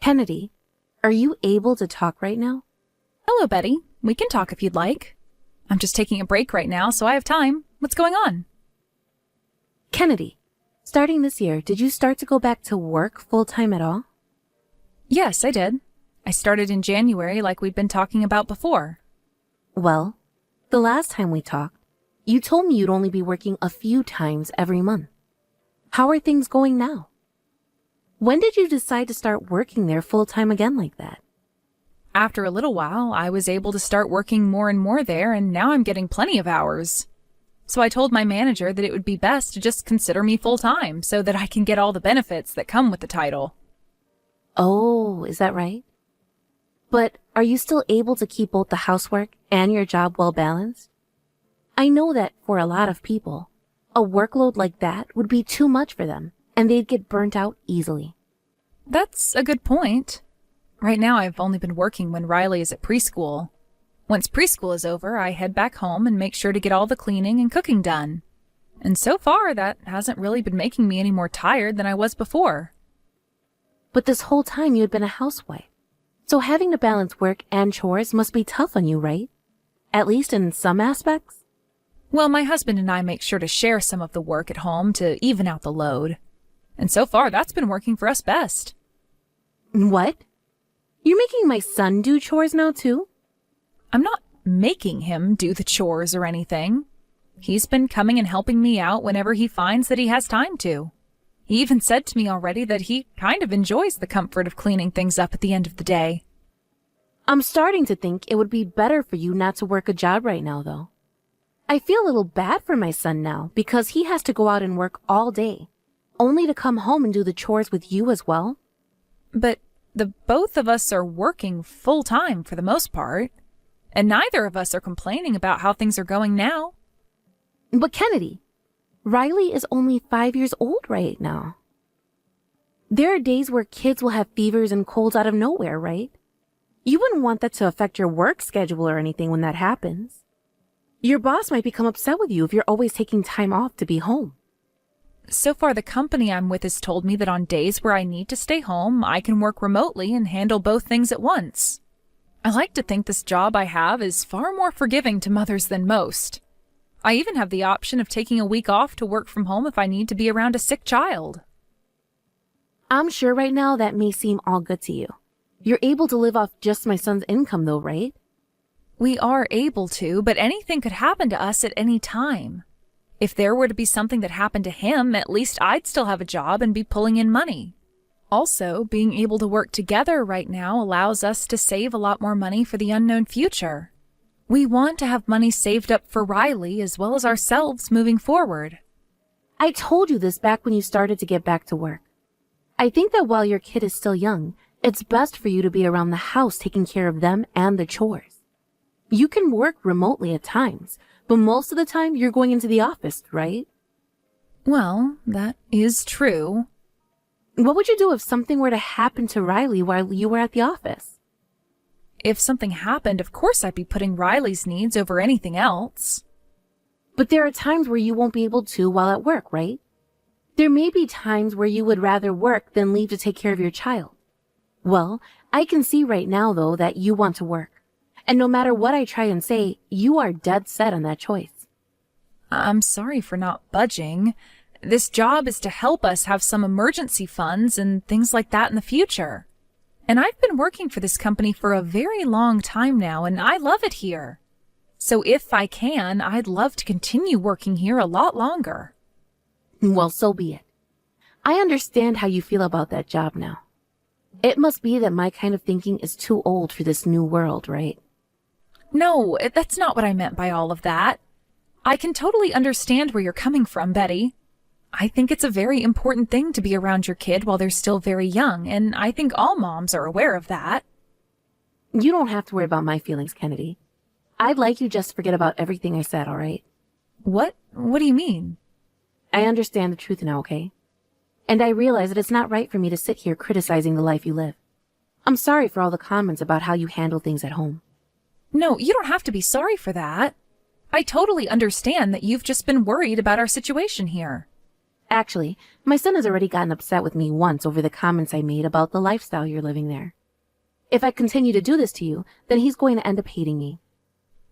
Kennedy, are you able to talk right now? Hello, Betty. We can talk if you'd like. I'm just taking a break right now, so I have time. What's going on? Kennedy, starting this year, did you start to go back to work full-time at all? Yes, I did. I started in January like we'd been talking about before. Well, the last time we talked, you told me you'd only be working a few times every month. How are things going now? When did you decide to start working there full-time again like that? After a little while, I was able to start working more and more there, and now I'm getting plenty of hours. So I told my manager that it would be best to just consider me full-time so that I can get all the benefits that come with the title. Oh, is that right? But are you still able to keep both the housework and your job well balanced? I know that for a lot of people, a workload like that would be too much for them, and they'd get burnt out easily. That's a good point. Right now I've only been working when Riley is at preschool. Once preschool is over, I head back home and make sure to get all the cleaning and cooking done. And so far, that hasn't really been making me any more tired than I was before. But this whole time you had been a housewife. So having to balance work and chores must be tough on you, right? At least in some aspects? Well, my husband and I make sure to share some of the work at home to even out the load. And so far, that's been working for us best. What? You're making my son do chores now, too? I'm not making him do the chores or anything. He's been coming and helping me out whenever he finds that he has time to. He even said to me already that he kind of enjoys the comfort of cleaning things up at the end of the day. I'm starting to think it would be better for you not to work a job right now, though. I feel a little bad for my son now because he has to go out and work all day, only to come home and do the chores with you as well. But the both of us are working full-time for the most part, and neither of us are complaining about how things are going now. But Kennedy, Riley is only 5 years old right now. There are days where kids will have fevers and colds out of nowhere, right? You wouldn't want that to affect your work schedule or anything when that happens. Your boss might become upset with you if you're always taking time off to be home. So far, the company I'm with has told me that on days where I need to stay home, I can work remotely and handle both things at once. I like to think this job I have is far more forgiving to mothers than most. I even have the option of taking a week off to work from home if I need to be around a sick child. I'm sure right now that may seem all good to you. You're able to live off just my son's income though, right? We are able to, but anything could happen to us at any time. If there were to be something that happened to him, at least I'd still have a job and be pulling in money. Also, being able to work together right now allows us to save a lot more money for the unknown future. We want to have money saved up for Riley as well as ourselves moving forward. I told you this back when you started to get back to work. I think that while your kid is still young, it's best for you to be around the house taking care of them and the chores. You can work remotely at times, but most of the time you're going into the office, right? Well, that is true. What would you do if something were to happen to Riley while you were at the office? If something happened, of course I'd be putting Riley's needs over anything else. But there are times where you won't be able to while at work, right? There may be times where you would rather work than leave to take care of your child. Well, I can see right now, though, that you want to work. And no matter what I try and say, you are dead set on that choice. I'm sorry for not budging. This job is to help us have some emergency funds and things like that in the future. And I've been working for this company for a very long time now, and I love it here. So if I can, I'd love to continue working here a lot longer. Well, so be it. I understand how you feel about that job now. It must be that my kind of thinking is too old for this new world, right? No, that's not what I meant by all of that. I can totally understand where you're coming from, Betty. I think it's a very important thing to be around your kid while they're still very young, and I think all moms are aware of that. You don't have to worry about my feelings, Kennedy. I'd like you just to forget about everything I said, all right? What? What do you mean? I understand the truth now, okay? And I realize that it's not right for me to sit here criticizing the life you live. I'm sorry for all the comments about how you handle things at home. No, you don't have to be sorry for that. I totally understand that you've just been worried about our situation here. Actually, my son has already gotten upset with me once over the comments I made about the lifestyle you're living there. If I continue to do this to you, then he's going to end up hating me.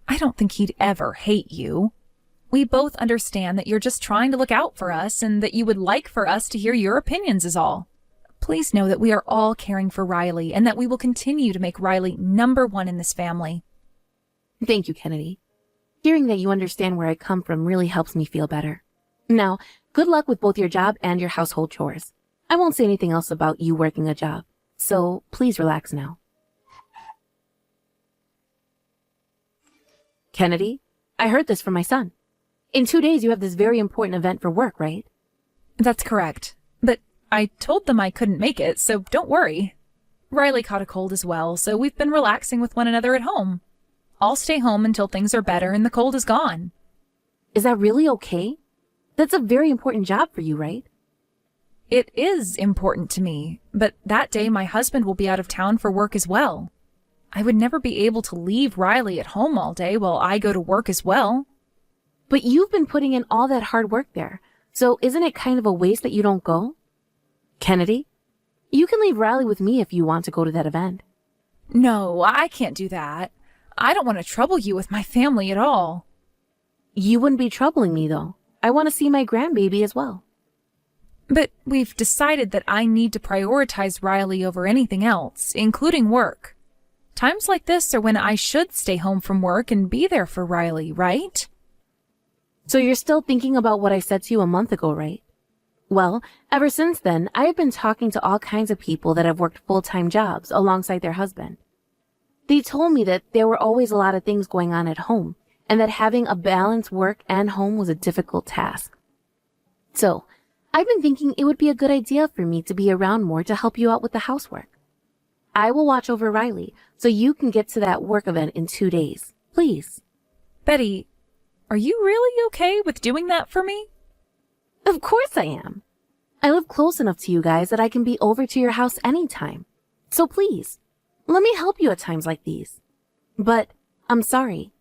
I don't think he'd ever hate you. We both understand that you're just trying to look out for us and that you would like for us to hear your opinions is all. Please know that we are all caring for Riley and that we will continue to make Riley number one in this family. Thank you, Kennedy. Hearing that you understand where I come from really helps me feel better. Now, good luck with both your job and your household chores. I won't say anything else about you working a job, so please relax now. Kennedy, I heard this from my son. In 2 days, you have this very important event for work, right? That's correct. But I told them I couldn't make it, so don't worry. Riley caught a cold as well, so we've been relaxing with one another at home. I'll stay home until things are better and the cold is gone. Is that really okay? That's a very important job for you, right? It is important to me, but that day my husband will be out of town for work as well. I would never be able to leave Riley at home all day while I go to work as well. But you've been putting in all that hard work there, so isn't it kind of a waste that you don't go? Kennedy, you can leave Riley with me if you want to go to that event. No, I can't do that. I don't want to trouble you with my family at all. You wouldn't be troubling me, though. I want to see my grandbaby as well. But we've decided that I need to prioritize Riley over anything else, including work. Times like this are when I should stay home from work and be there for Riley, right? So you're still thinking about what I said to you a month ago, right? Well, ever since then, I have been talking to all kinds of people that have worked full-time jobs alongside their husband. They told me that there were always a lot of things going on at home, and that having a balanced work and home was a difficult task. So, I've been thinking it would be a good idea for me to be around more to help you out with the housework. I will watch over Riley, so you can get to that work event in 2 days. Please. Betty, are you really okay with doing that for me? Of course I am. I live close enough to you guys that I can be over to your house anytime. So please, let me help you at times like these. But I'm sorry.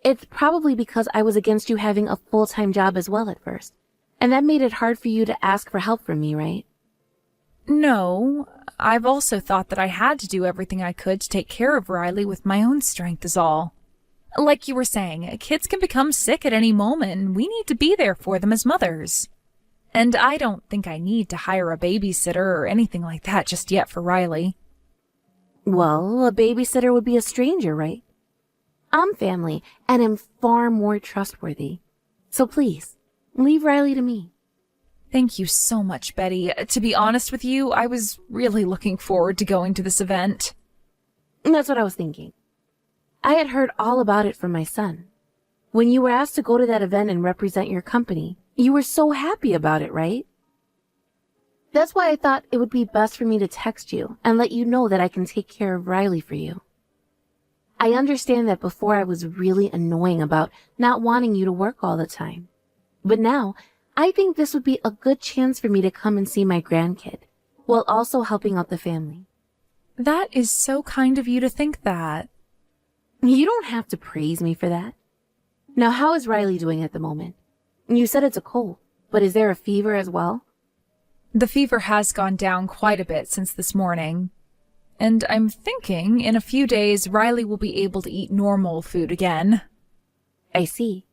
It's probably because I was against you having a full-time job as well at first, and that made it hard for you to ask for help from me, right? No, I've also thought that I had to do everything I could to take care of Riley with my own strength is all. Like you were saying, kids can become sick at any moment, and we need to be there for them as mothers. And I don't think I need to hire a babysitter or anything like that just yet for Riley. Well, a babysitter would be a stranger, right? I'm family and am far more trustworthy. So please, leave Riley to me. Thank you so much, Betty. To be honest with you, I was really looking forward to going to this event. That's what I was thinking. I had heard all about it from my son. When you were asked to go to that event and represent your company, you were so happy about it, right? That's why I thought it would be best for me to text you and let you know that I can take care of Riley for you. I understand that before I was really annoying about not wanting you to work all the time. But now, I think this would be a good chance for me to come and see my grandkid, while also helping out the family. That is so kind of you to think that. You don't have to praise me for that. Now, how is Riley doing at the moment? You said it's a cold, but is there a fever as well? The fever has gone down quite a bit since this morning. And I'm thinking in a few days Riley will be able to eat normal food again. I see.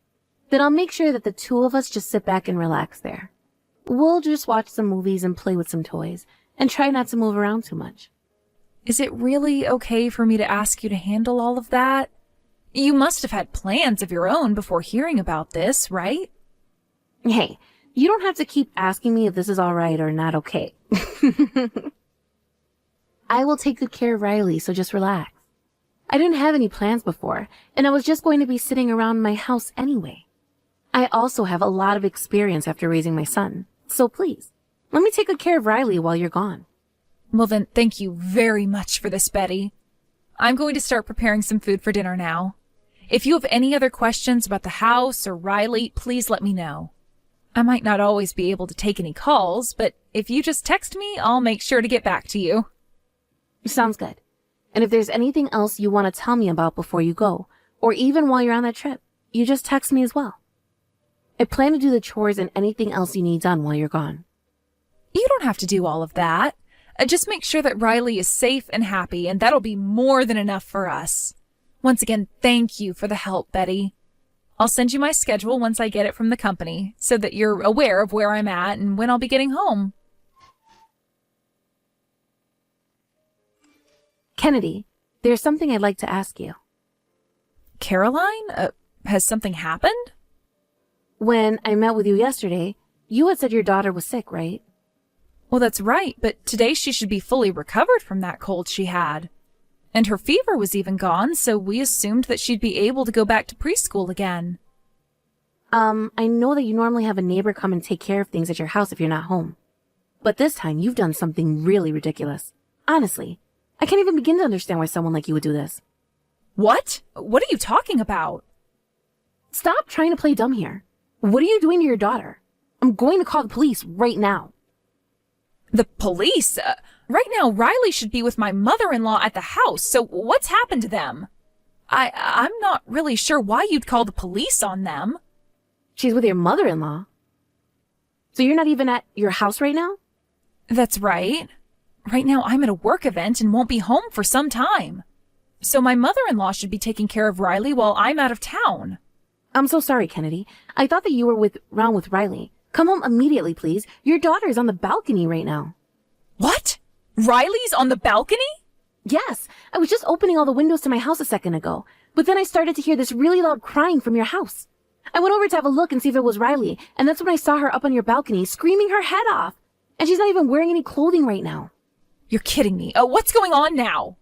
Then I'll make sure that the two of us just sit back and relax there. We'll just watch some movies and play with some toys, and try not to move around too much. Is it really okay for me to ask you to handle all of that? You must have had plans of your own before hearing about this, right? Hey, you don't have to keep asking me if this is all right or not okay. I will take good care of Riley, so just relax. I didn't have any plans before, and I was just going to be sitting around my house anyway. I also have a lot of experience after raising my son, so please, let me take good care of Riley while you're gone. Well then, thank you very much for this, Betty. I'm going to start preparing some food for dinner now. If you have any other questions about the house or Riley, please let me know. I might not always be able to take any calls, but if you just text me, I'll make sure to get back to you. Sounds good. And if there's anything else you want to tell me about before you go, or even while you're on that trip, you just text me as well. I plan to do the chores and anything else you need done while you're gone. You don't have to do all of that. Just make sure that Riley is safe and happy, and that'll be more than enough for us. Once again, thank you for the help, Betty. I'll send you my schedule once I get it from the company, so that you're aware of where I'm at and when I'll be getting home. Kennedy, there's something I'd like to ask you. Caroline? Has something happened? When I met with you yesterday, you had said your daughter was sick, right? Well, that's right, but today she should be fully recovered from that cold she had. And her fever was even gone, so we assumed that she'd be able to go back to preschool again. I know that you normally have a neighbor come and take care of things at your house if you're not home. But this time, you've done something really ridiculous. Honestly, I can't even begin to understand why someone like you would do this. What? What are you talking about? Stop trying to play dumb here. What are you doing to your daughter? I'm going to call the police right now. The police? Right now, Riley should be with my mother-in-law at the house, so what's happened to them? I'm not really sure why you'd call the police on them. She's with your mother-in-law? So you're not even at your house right now? That's right. Right now, I'm at a work event and won't be home for some time. So my mother-in-law should be taking care of Riley while I'm out of town. I'm so sorry, Kennedy. I thought that you were around with Riley. Come home immediately, please. Your daughter is on the balcony right now. What? Riley's on the balcony? Yes, I was just opening all the windows to my house a second ago, but then I started to hear this really loud crying from your house. I went over to have a look and see if it was Riley, and that's when I saw her up on your balcony screaming her head off. And she's not even wearing any clothing right now. You're kidding me. What's going on now?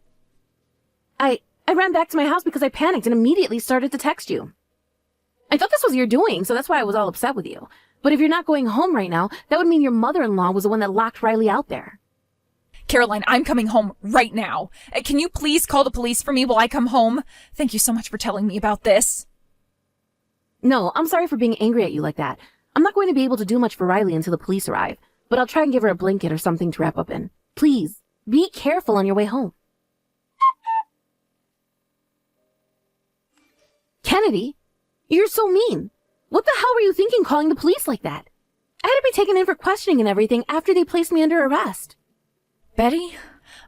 I ran back to my house because I panicked and immediately started to text you. I thought this was your doing, so that's why I was all upset with you. But if you're not going home right now, that would mean your mother-in-law was the one that locked Riley out there. Caroline, I'm coming home right now. Can you please call the police for me while I come home? Thank you so much for telling me about this. No, I'm sorry for being angry at you like that. I'm not going to be able to do much for Riley until the police arrive, but I'll try and give her a blanket or something to wrap up in. Please, be careful on your way home. Kennedy, you're so mean. What the hell were you thinking calling the police like that? I had to be taken in for questioning and everything after they placed me under arrest. Betty,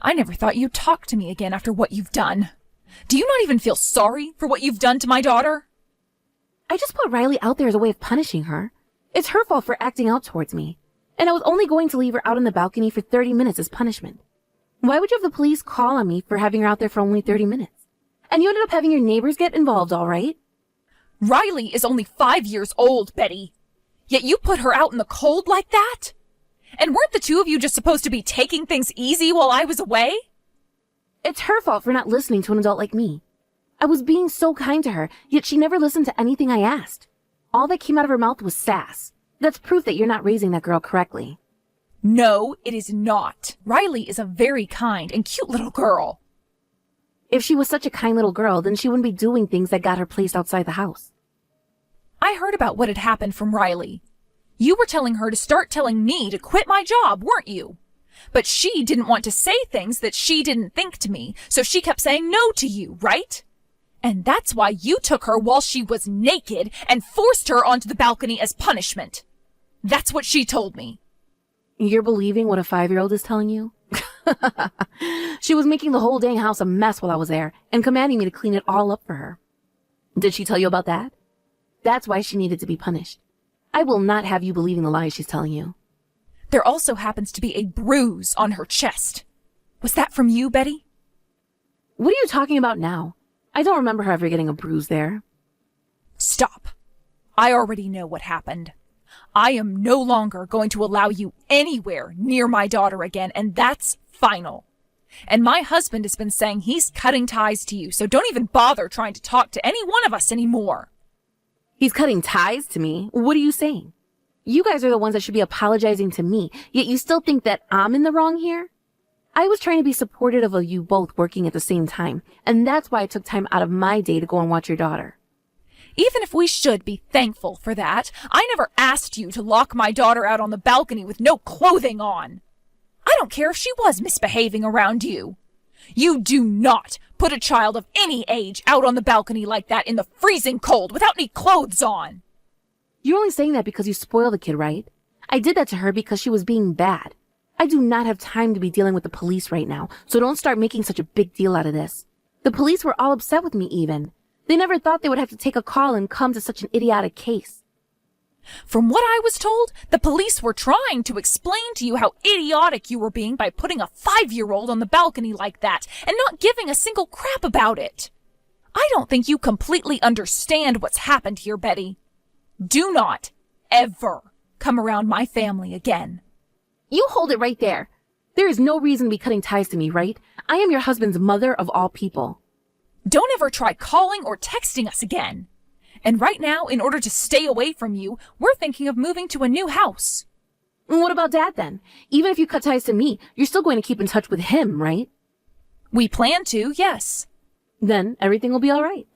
I never thought you'd talk to me again after what you've done. Do you not even feel sorry for what you've done to my daughter? I just put Riley out there as a way of punishing her. It's her fault for acting out towards me. And I was only going to leave her out on the balcony for 30 minutes as punishment. Why would you have the police call on me for having her out there for only 30 minutes? And you ended up having your neighbors get involved, all right? Riley is only 5 years old, Betty. Yet you put her out in the cold like that? And weren't the two of you just supposed to be taking things easy while I was away? It's her fault for not listening to an adult like me. I was being so kind to her, yet she never listened to anything I asked. All that came out of her mouth was sass. That's proof that you're not raising that girl correctly. No, it is not. Riley is a very kind and cute little girl. If she was such a kind little girl, then she wouldn't be doing things that got her placed outside the house. I heard about what had happened from Riley. You were telling her to start telling me to quit my job, weren't you? But she didn't want to say things that she didn't think to me, so she kept saying no to you, right? And that's why you took her while she was naked and forced her onto the balcony as punishment. That's what she told me. You're believing what a 5-year-old is telling you? She was making the whole dang house a mess while I was there and commanding me to clean it all up for her. Did she tell you about that? That's why she needed to be punished. I will not have you believing the lies she's telling you. There also happens to be a bruise on her chest. Was that from you, Betty? What are you talking about now? I don't remember her ever getting a bruise there. Stop. I already know what happened. I am no longer going to allow you anywhere near my daughter again, and that's final. And my husband has been saying he's cutting ties to you, so don't even bother trying to talk to any one of us anymore. He's cutting ties to me? What are you saying? You guys are the ones that should be apologizing to me, yet you still think that I'm in the wrong here? I was trying to be supportive of you both working at the same time, and that's why I took time out of my day to go and watch your daughter. Even if we should be thankful for that, I never asked you to lock my daughter out on the balcony with no clothing on. I don't care if she was misbehaving around you. You do not put a child of any age out on the balcony like that in the freezing cold without any clothes on. You're only saying that because you spoil the kid, right? I did that to her because she was being bad. I do not have time to be dealing with the police right now, so don't start making such a big deal out of this. The police were all upset with me even. They never thought they would have to take a call and come to such an idiotic case. From what I was told, the police were trying to explain to you how idiotic you were being by putting a 5-year-old on the balcony like that and not giving a single crap about it. I don't think you completely understand what's happened here, Betty. Do not, ever, come around my family again. You hold it right there. There is no reason to be cutting ties to me, right? I am your husband's mother of all people. Don't ever try calling or texting us again. And right now, in order to stay away from you, we're thinking of moving to a new house. What about Dad then? Even if you cut ties to me, you're still going to keep in touch with him, right? We plan to, yes. Then everything will be all right.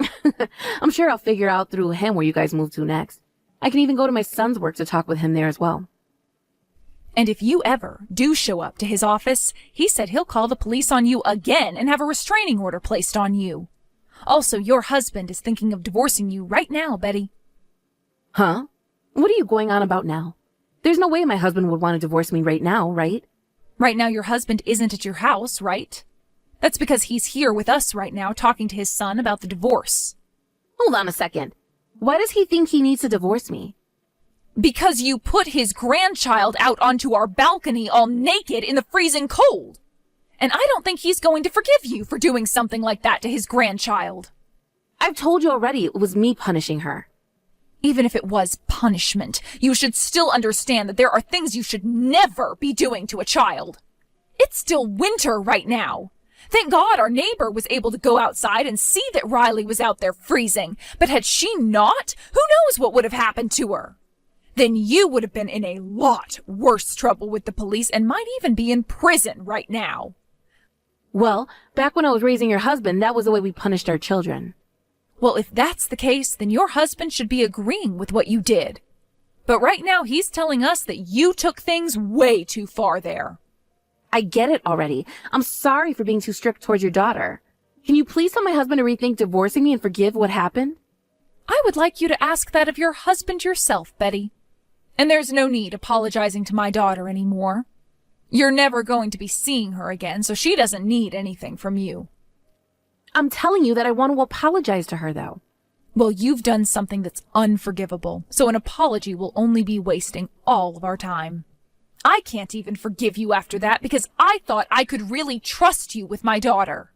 I'm sure I'll figure out through him where you guys move to next. I can even go to my son's work to talk with him there as well. And if you ever do show up to his office, he said he'll call the police on you again and have a restraining order placed on you. Also, your husband is thinking of divorcing you right now, Betty. Huh? What are you going on about now? There's no way my husband would want to divorce me right now, right? Right now your husband isn't at your house, right? That's because he's here with us right now talking to his son about the divorce. Hold on a second. Why does he think he needs to divorce me? Because you put his grandchild out onto our balcony all naked in the freezing cold. And I don't think he's going to forgive you for doing something like that to his grandchild. I've told you already it was me punishing her. Even if it was punishment, you should still understand that there are things you should never be doing to a child. It's still winter right now. Thank God our neighbor was able to go outside and see that Riley was out there freezing. But had she not, who knows what would have happened to her? Then you would have been in a lot worse trouble with the police and might even be in prison right now. Well, back when I was raising your husband, that was the way we punished our children. Well, if that's the case, then your husband should be agreeing with what you did. But right now he's telling us that you took things way too far there. I get it already. I'm sorry for being too strict towards your daughter. Can you please tell my husband to rethink divorcing me and forgive what happened? I would like you to ask that of your husband yourself, Betty. And there's no need apologizing to my daughter anymore. You're never going to be seeing her again, so she doesn't need anything from you. I'm telling you that I want to apologize to her, though. Well, you've done something that's unforgivable, so an apology will only be wasting all of our time. I can't even forgive you after that because I thought I could really trust you with my daughter.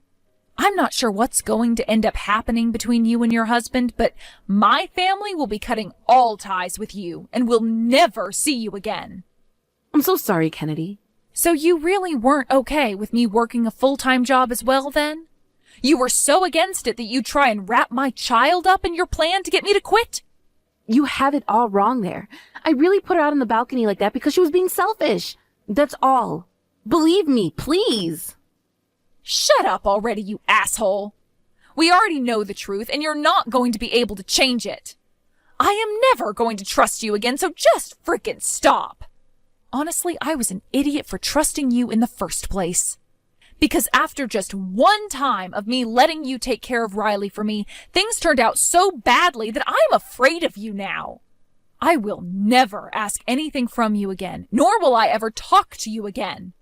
I'm not sure what's going to end up happening between you and your husband, but my family will be cutting all ties with you and will never see you again. I'm so sorry, Kennedy. So you really weren't okay with me working a full-time job as well, then? You were so against it that you'd try and wrap my child up in your plan to get me to quit? You have it all wrong there. I really put her out on the balcony like that because she was being selfish. That's all. Believe me, please. Shut up already, you asshole. We already know the truth, and you're not going to be able to change it. I am never going to trust you again, so just frickin' stop. Honestly, I was an idiot for trusting you in the first place. Because after just one time of me letting you take care of Riley for me, things turned out so badly that I'm afraid of you now. I will never ask anything from you again, nor will I ever talk to you again.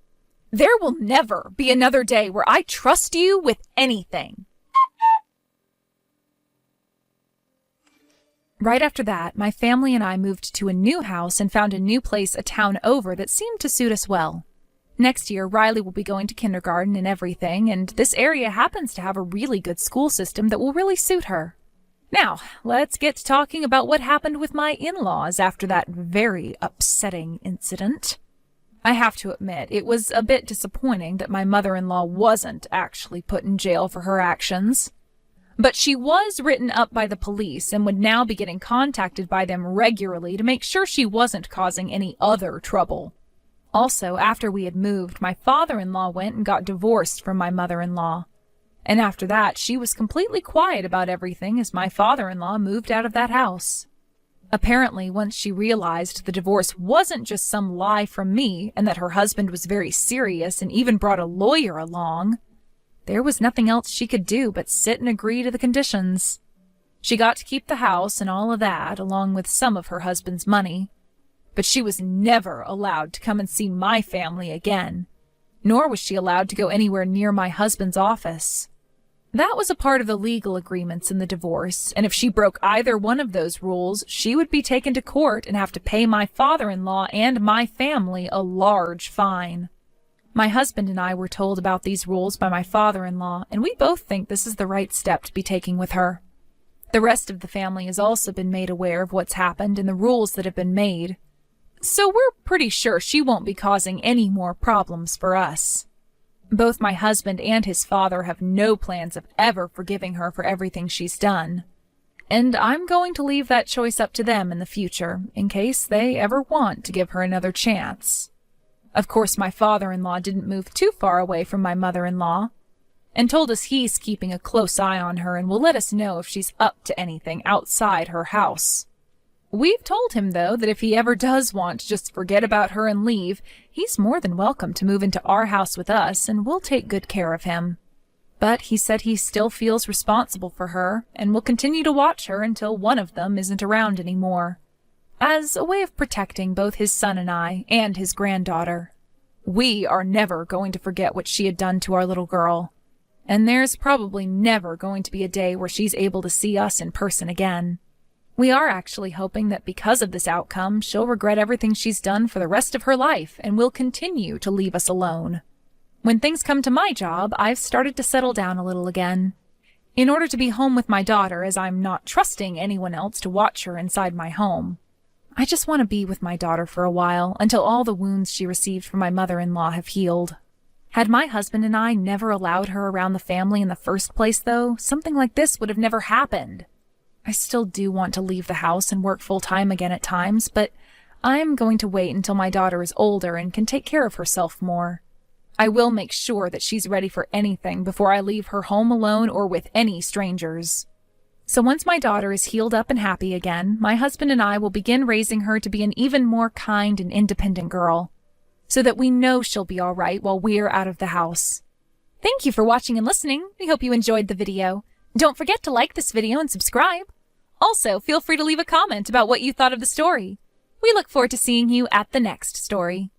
There will never be another day where I trust you with anything. Right after that, my family and I moved to a new house and found a new place a town over that seemed to suit us well. Next year, Riley will be going to kindergarten and everything, and this area happens to have a really good school system that will really suit her. Now, let's get to talking about what happened with my in-laws after that very upsetting incident. I have to admit, it was a bit disappointing that my mother-in-law wasn't actually put in jail for her actions. But she was written up by the police and would now be getting contacted by them regularly to make sure she wasn't causing any other trouble. Also, after we had moved, my father-in-law went and got divorced from my mother-in-law. And after that, she was completely quiet about everything as my father-in-law moved out of that house. Apparently, once she realized the divorce wasn't just some lie from me and that her husband was very serious and even brought a lawyer along, there was nothing else she could do but sit and agree to the conditions. She got to keep the house and all of that, along with some of her husband's money. But she was never allowed to come and see my family again, nor was she allowed to go anywhere near my husband's office. That was a part of the legal agreements in the divorce, and if she broke either one of those rules, she would be taken to court and have to pay my father-in-law and my family a large fine. My husband and I were told about these rules by my father-in-law, and we both think this is the right step to be taking with her. The rest of the family has also been made aware of what's happened and the rules that have been made, so we're pretty sure she won't be causing any more problems for us. Both my husband and his father have no plans of ever forgiving her for everything she's done, and I'm going to leave that choice up to them in the future, in case they ever want to give her another chance. Of course, my father-in-law didn't move too far away from my mother-in-law, and told us he's keeping a close eye on her and will let us know if she's up to anything outside her house. We've told him, though, that if he ever does want to just forget about her and leave, he's more than welcome to move into our house with us, and we'll take good care of him. But he said he still feels responsible for her, and will continue to watch her until one of them isn't around anymore, as a way of protecting both his son and I, and his granddaughter. We are never going to forget what she had done to our little girl, and there's probably never going to be a day where she's able to see us in person again. We are actually hoping that because of this outcome, she'll regret everything she's done for the rest of her life and will continue to leave us alone. When things come to my job, I've started to settle down a little again, in order to be home with my daughter, as I'm not trusting anyone else to watch her inside my home. I just want to be with my daughter for a while, until all the wounds she received from my mother-in-law have healed. Had my husband and I never allowed her around the family in the first place, though, something like this would have never happened. I still do want to leave the house and work full-time again at times, but I'm going to wait until my daughter is older and can take care of herself more. I will make sure that she's ready for anything before I leave her home alone or with any strangers. So once my daughter is healed up and happy again, my husband and I will begin raising her to be an even more kind and independent girl, so that we know she'll be all right while we're out of the house. Thank you for watching and listening. We hope you enjoyed the video. Don't forget to like this video and subscribe. Also, feel free to leave a comment about what you thought of the story. We look forward to seeing you at the next story.